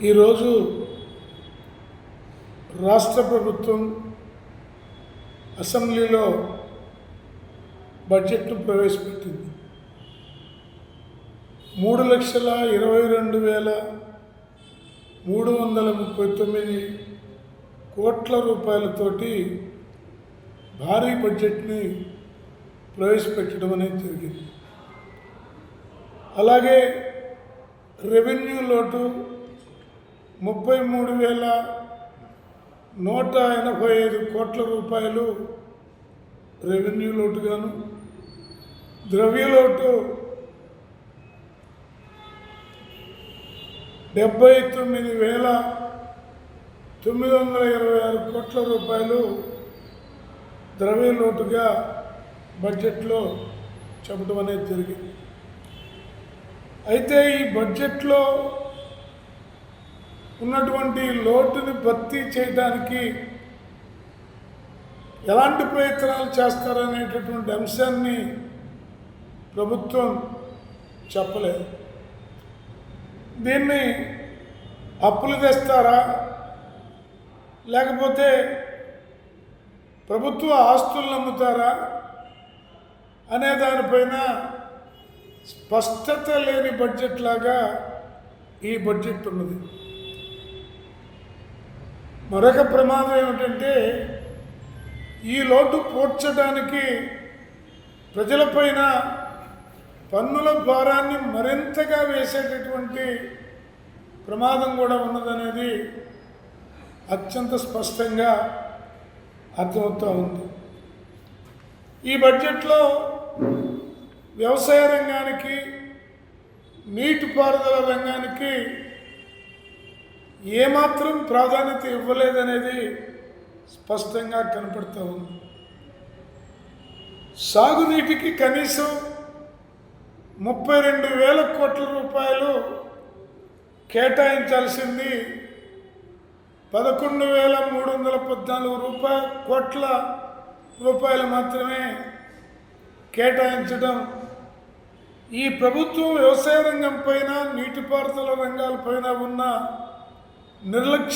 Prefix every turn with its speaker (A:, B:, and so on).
A: ఈరోజు రాష్ట్ర ప్రభుత్వం అసెంబ్లీలో బడ్జెట్ను ప్రవేశపెట్టింది. 3,22,339 కోట్ల రూపాయలతోటి భారీ బడ్జెట్ని ప్రవేశపెట్టడం అనేది జరిగింది. అలాగే రెవెన్యూ లోటు 33,185 కోట్ల రూపాయలు రెవెన్యూ లోటుగాను, ద్రవ్య లోటు 79,926 కోట్ల రూపాయలు ద్రవ్య లోటుగా బడ్జెట్లో చెప్పడం అనేది జరిగింది. అయితే ఈ బడ్జెట్లో ఉన్నటువంటి లోటుని భర్తీ చేయడానికి ఎలాంటి ప్రయత్నాలు చేస్తారనేటటువంటి అంశాన్ని ప్రభుత్వం చెప్పలేదు. దీన్ని అప్పులు తెస్తారా, లేకపోతే ప్రభుత్వ ఆస్తులను అమ్ముతారా అనే దానిపైన స్పష్టత లేని బడ్జెట్ లాగా ఈ బడ్జెట్ ఉన్నది. మరొక ప్రమాదం ఏమిటంటే, ఈ లోటు పూడ్చడానికి ప్రజలపైన పన్నుల భారాన్ని మరింతగా వేసేటటువంటి ప్రమాదం కూడా ఉన్నదనేది అత్యంత స్పష్టంగా అర్థమవుతూ ఉంది. ఈ బడ్జెట్లో వ్యవసాయ రంగానికి, నీటిపారుదల రంగానికి ఏమాత్రం ప్రాధాన్యత ఇవ్వలేదనేది స్పష్టంగా కనపడుతూ ఉంది. సాగునీటికి కనీసం 32,000 కోట్ల రూపాయలు కేటాయించాల్సింది 11,314 కోట్ల రూపాయలు మాత్రమే కేటాయించడం ఈ ప్రభుత్వం వ్యవసాయ రంగం పైన, నీటిపారుదల రంగాలపైన ఉన్న నిర్లక్ష్య